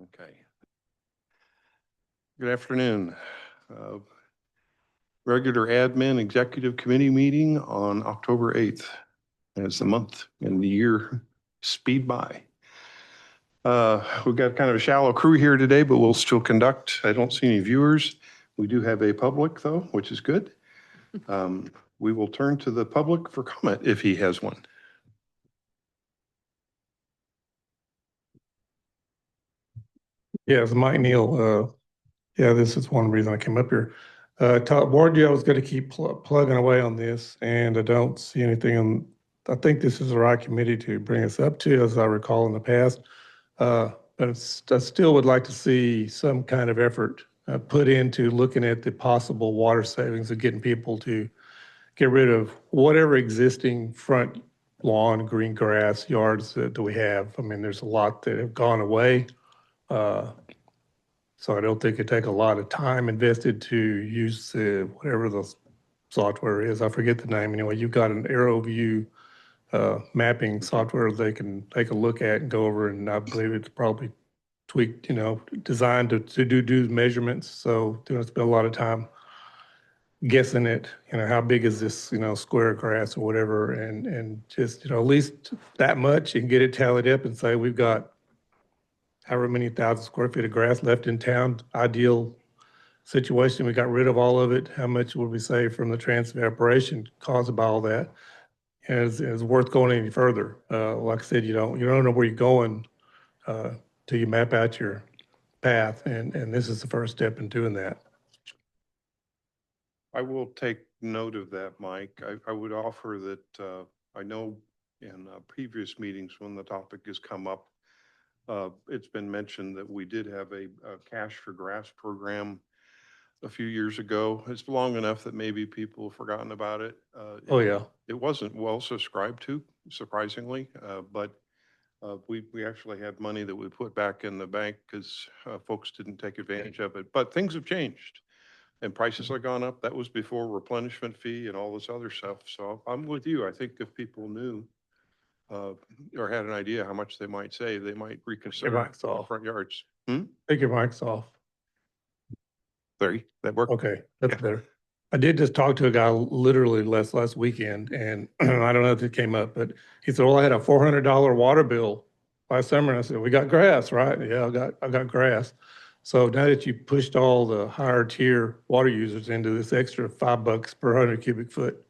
Okay. Good afternoon. Uh, Regular admin executive committee meeting on October 8th. As the month and the year speed by. We've got kind of a shallow crew here today, but we'll still conduct. I don't see any viewers. We do have a public though, which is good. We will turn to the public for comment if he has one. Yes, Mike Neal. Yeah, this is one reason I came up here. Warned you I was going to keep plugging away on this, and I don't see anything on. I think this is the right committee to bring us up to, as I recall in the past. But I still would like to see some kind of effort put into looking at the possible water savings of getting people to get rid of whatever existing front lawn, green grass yards that we have. I mean, there's a lot that have gone away. So I don't think it'd take a lot of time invested to use whatever the software is. I forget the name anyway. You've got an AeroView mapping software they can take a look at and go over, and I believe it's probably tweaked, designed to do measurements. So don't have to spend a lot of time guessing it, how big is this, square grass or whatever, and just, at least that much and get it tallied up and say, we've got however many thousand square feet of grass left in town, ideal situation. We got rid of all of it. How much would we save from the transevaporation caused by all that? And it's worth going any further. Like I said, you don't know where you're going till you map out your path, and this is the first step in doing that. I will take note of that, Mike. I would offer that I know in previous meetings when the topic has come up, it's been mentioned that we did have a cash for grass program a few years ago. It's long enough that maybe people have forgotten about it. Oh, yeah. It wasn't well subscribed to, surprisingly, but we actually had money that we put back in the bank because folks didn't take advantage of it. But things have changed and prices have gone up. That was before replenishment fee and all this other stuff. So I'm with you. I think if people knew or had an idea how much they might save, they might reconsider front yards. Take your mics off. Sorry, that worked? Okay, that's better. I did just talk to a guy literally last weekend, and I don't know if it came up, but he said, well, I had a $400 water bill last summer. And I said, we got grass, right? Yeah, I got grass. So now that you pushed all the higher tier water users into this extra $5 per 100 cubic foot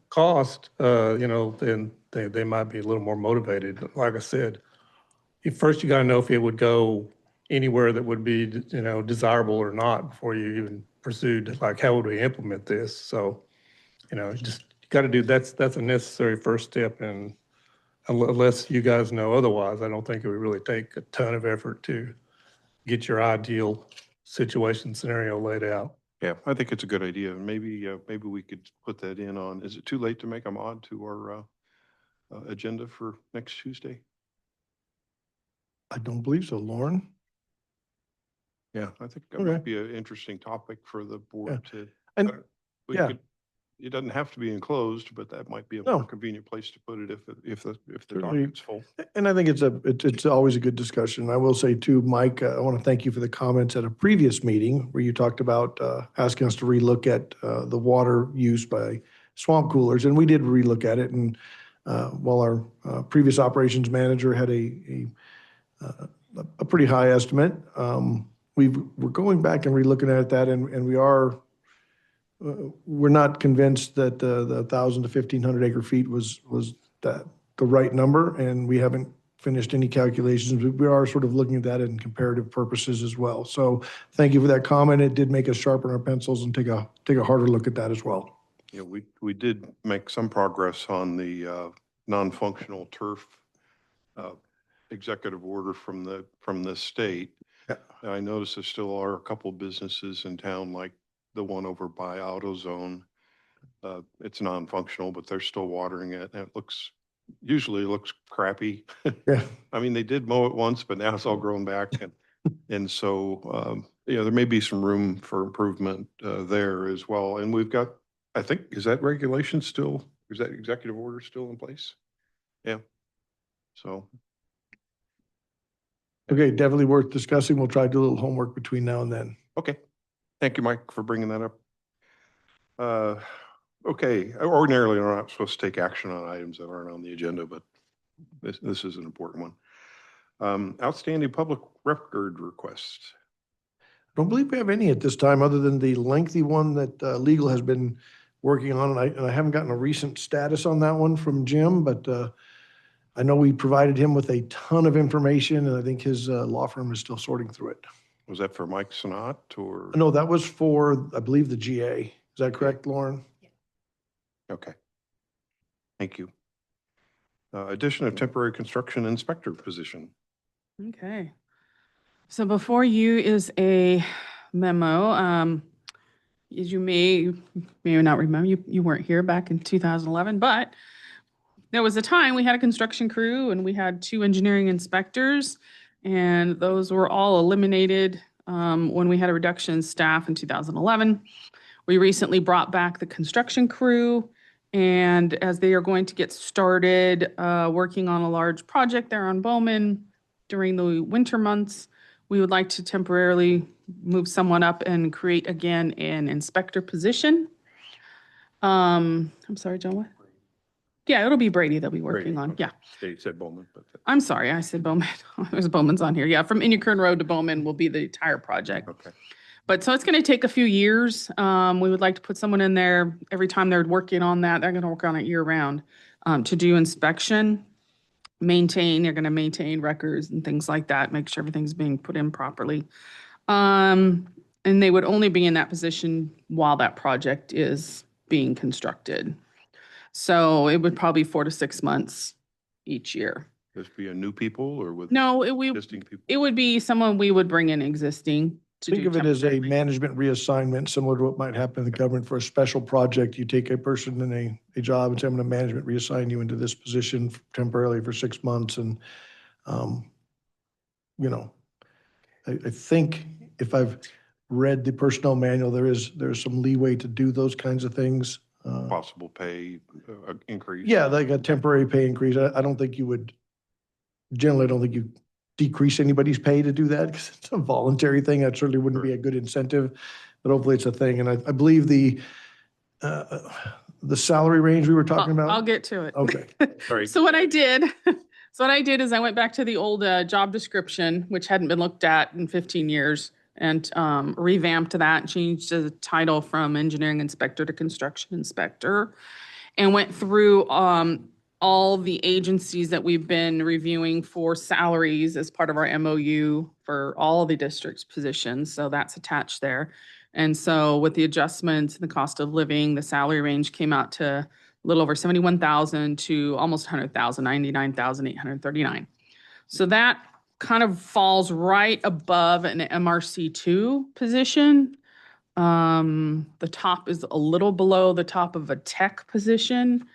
cost, then they might be a little more motivated. Like I said, first you got to know if it would go anywhere that would be, desirable or not before you even pursued, like, how would we implement this? So, just you got to do that's a necessary first step. And unless you guys know otherwise, I don't think it would really take a ton of effort to get your ideal situation scenario laid out. Yeah, I think it's a good idea. Maybe we could put that in on, is it too late to make a mod to our agenda for next Tuesday? I don't believe so, Lauren. Yeah, I think that might be an interesting topic for the board to. And It doesn't have to be enclosed, but that might be a more convenient place to put it if the document's full. And I think it's always a good discussion. I will say too, Mike, I want to thank you for the comments at a previous meeting where you talked about asking us to relook at the water use by swamp coolers, and we did relook at it. And while our previous operations manager had a pretty high estimate, we're going back and relooking at that, and we're not convinced that the 1,000 to 1,500 acre feet was that the right number, and we haven't finished any calculations. We are sort of looking at that in comparative purposes as well. So thank you for that comment. It did make us sharpen our pencils and take a harder look at that as well. Yeah, we did make some progress on the non-functional turf executive order from the state. Yeah. I noticed there still are a couple businesses in town, like the one over by AutoZone. It's non-functional, but they're still watering it. And it usually looks crappy. Yeah. I mean, they did mow it once, but now it's all grown back. And so, there may be some room for improvement there as well. And we've got, I think, is that executive order still in place? Yeah. So, Okay, definitely worth discussing. We'll try to do a little homework between now and then. Okay. Thank you, Mike, for bringing that up. Okay, ordinarily, we're not supposed to take action on items that aren't on the agenda, but this is an important one. Outstanding public record request. I don't believe we have any at this time, other than the lengthy one that legal has been working on. And I haven't gotten a recent status on that one from Jim, but I know we provided him with a ton of information, and I think his law firm is still sorting through it. Was that for Mike Sonat or? No, that was for, I believe, the GA. Is that correct, Lauren? Okay. Thank you. Addition of temporary construction inspector position. Okay. So before you is a memo. As you may not remember, you weren't here back in 2011, but there was a time we had a construction crew and we had 2 engineering inspectors, and those were all eliminated when we had a reduction in staff in 2011. We recently brought back the construction crew, and as they are going to get started working on a large project there on Bowman during the winter months, we would like to temporarily move someone up and create again an inspector position. I'm sorry, John, what? Yeah, it'll be Brady they'll be working Brady, on. okay. Yeah. They said Bowman, but I'm sorry, I said Bowman. There's Bowman's on here. Yeah, from Inyakern Road to Bowman will be the entire project. okay. But so it's going to take a few years. We would like to put someone in there every time they're working on that. They're going to work on it year round to do inspection, they're going to maintain records and things like that, make sure everything's being put in properly. And they would only be in that position while that project is being constructed. So it would probably be 4 to 6 months each year. This be a new people or with No, existing people? it would be someone we would bring in existing to Think do of it as a temporary. management reassignment, similar to what might happen in the government for a special project. You take a person in a job and say, I'm going to management reassign you into this position temporarily for 6 months. And, you know, I think if I've read the personnel manual, there's some leeway to do those kinds of things. Possible pay increase? Yeah, like a temporary pay increase. I don't think you would, generally, I don't think you decrease anybody's pay to do that because it's a voluntary thing. That certainly wouldn't be a good incentive, but hopefully it's a thing. And I believe the salary range we were talking about. I'll get to it. Okay. Sorry. So what I did is I went back to the old job description, which hadn't been looked at in 15 years, and revamped that and changed the title from engineering inspector to construction inspector, and went through all the agencies that we've been reviewing for salaries as part of our MOU for all the district's positions. So that's attached there. And so with the adjustments and the cost of living, the salary range came out to a little over 71,000 to almost 100,000, 99,839. So that kind of falls right above an MRC2 position. The top is a little below the top of a tech position.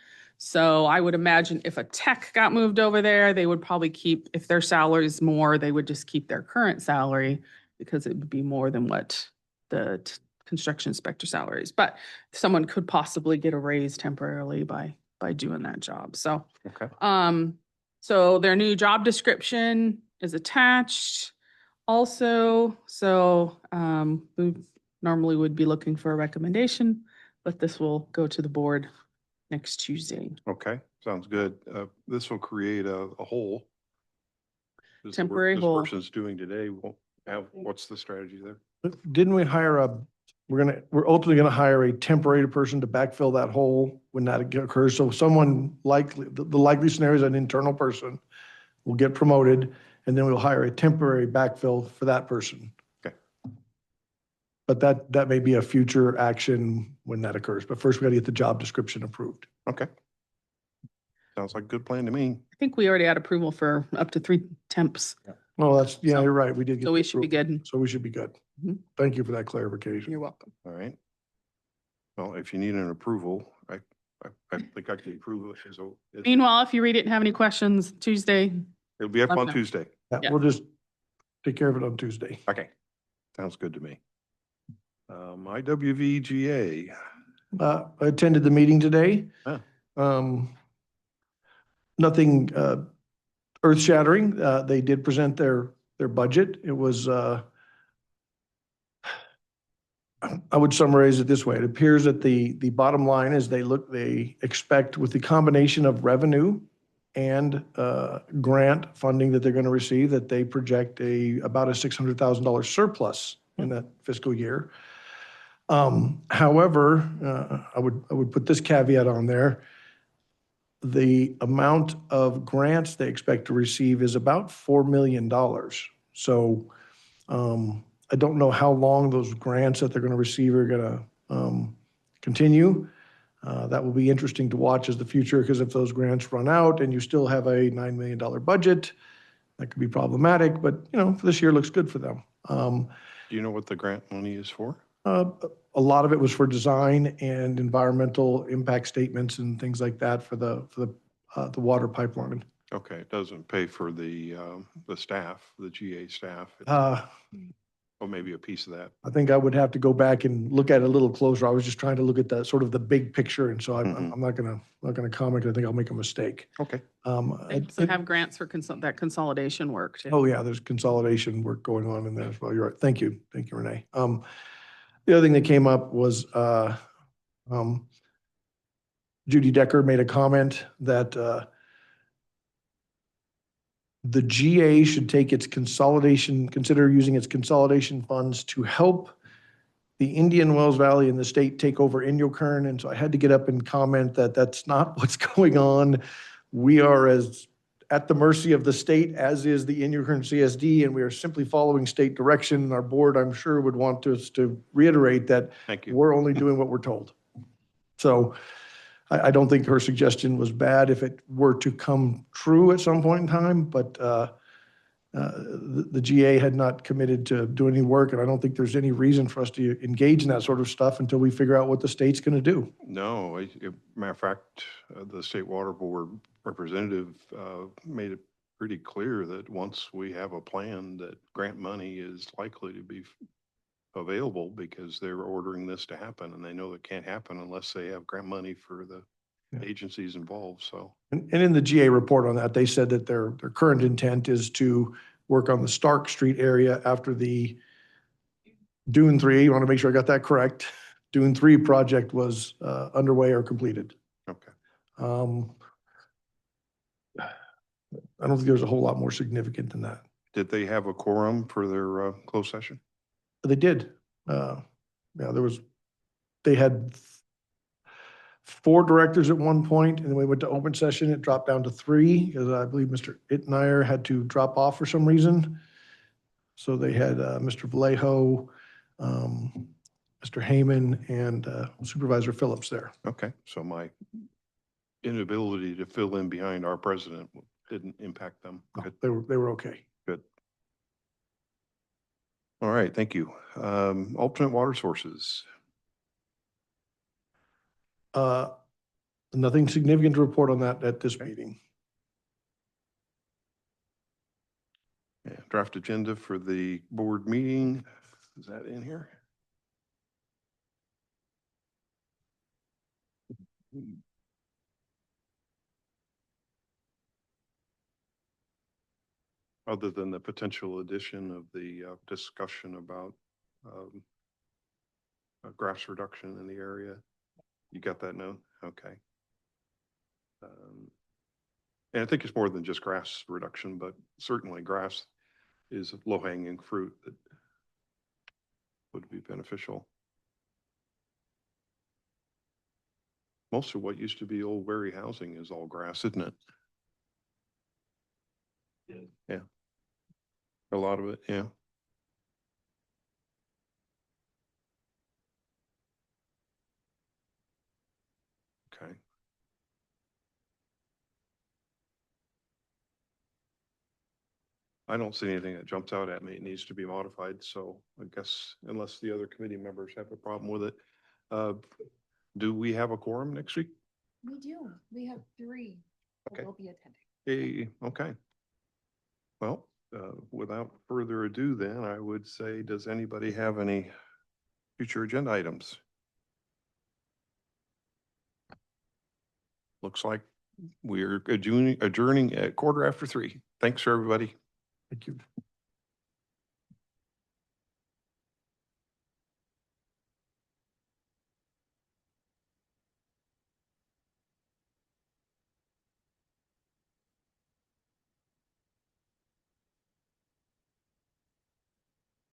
So I would imagine if a tech got moved over there, they would probably keep, if their salary is more, they would just keep their current salary because it would be more than what the construction inspector salary is. But someone could possibly get a raise temporarily by doing that job. So, Okay. so their new job description is attached also. So we normally would be looking for a recommendation, but this will go to the board next Tuesday. Okay, sounds good. This will create a hole. This Temporary work hole. This person's doing today won't have, what's the strategy there? Didn't we hire we're ultimately going to hire a temporary person to backfill that hole when that occurs. So someone likely, the likely scenario is an internal person will get promoted, and then we'll hire a temporary backfill for that person. Okay. But that may be a future action when that occurs. But first we got to get the job description approved. Okay. Sounds like a good plan to me. I think we already had approval for up to 3 temps, Well, yeah, So- you're right. We did get. so the we should be approval. good. So we should be good. Mhm. Thank you for that clarification. You're welcome. All right. Well, if you need an approval, I think I can approve it. Meanwhile, if you read it and have any questions, Tuesday, It'll be up let me on know. Tuesday. Yeah. We'll just take care of it on Tuesday. Okay. Sounds good to me. IWVGA. I attended the meeting today. Huh. Nothing earth shattering. They did present their their budget. It was, I would summarize it this way. It appears that the bottom line is they expect with the combination of revenue and grant funding that they're going to receive, that they project about a $600,000 surplus in that fiscal year. However, I would put this caveat on there. The amount of grants they expect to receive is about $4 million. So I don't know how long those grants that they're going to receive are going to continue. That will be interesting to watch as the future, because if those grants run out and you still have a $9 million budget, that could be problematic. But, you know, this year looks good for them. Do you know what the grant money is for? A lot of it was for design and environmental impact statements and things like that for the water pipeline. Okay, it doesn't pay for the staff, the GA staff. Or maybe a piece of that. I think I would have to go back and look at it a little closer. I was just trying to look at the sort of the big picture, and so I'm not gonna comment. I think I'll make a mistake. Okay. They also have grants for that consolidation work too. Oh, yeah, there's consolidation work going on in there as well. You're right. Thank you. Thank you, Renee. The other thing that came up was Judy Decker made a comment that the GA should take its consider using its consolidation funds to help the Indian Wells Valley and the state take over Indiokern. And so I had to get up and comment that that's not what's going on. We are at the mercy of the state, as is the Indiokern CSD, and we are simply following state direction. Our board, I'm sure, would want us to reiterate that Thank you. we're only doing what we're told. So I don't think her suggestion was bad if it were to come true at some point in time, but the GA had not committed to do any work, and I don't think there's any reason for us to engage in that sort of stuff until we figure out what the state's going to do. No, matter of fact, the State Water Board representative made it pretty clear that once we have a plan, that grant money is likely to be available, because they're ordering this to happen, and they know it can't happen unless they have grant money for the agencies involved. So, and in the GA report on that, they said that their current intent is to work on the Stark Street area after the Dune 3. You want to make sure I got that correct. Dune 3 project was underway or completed. okay. I don't think there's a whole lot more significant than that. Did they have a quorum for their closed session? They did. Yeah, they had 4 directors at one point, and then we went to open session. It dropped down to 3 because I believe Mr. Itmeyer had to drop off for some reason. So they had Mr. Vallejo, Mr. Heyman, and Supervisor Phillips there. Okay, so my inability to fill in behind our president didn't impact them. Good. They were okay. Good. All right, thank you. Alternate water sources. Nothing significant to report on that at this meeting. Yeah, draft agenda for the board meeting. Is that in here? Other than the potential addition of the discussion about grass reduction in the area. You got that note? Okay. And I think it's more than just grass reduction, but certainly grass is low-hanging fruit that would be beneficial. Most of what used to be old Wary housing is all grass, isn't it? Yeah. A lot of it, yeah. Okay. I don't see anything that jumps out at me. It needs to be modified. So I guess unless the other committee members have a problem with it, do we have a quorum next week? We do. We have 3 Okay. that will be attending. Hey, okay. Well, without further ado, then I would say, does anybody have any future agenda items? Looks like we're adjourning at 3:15. Thanks, everybody. Thank you.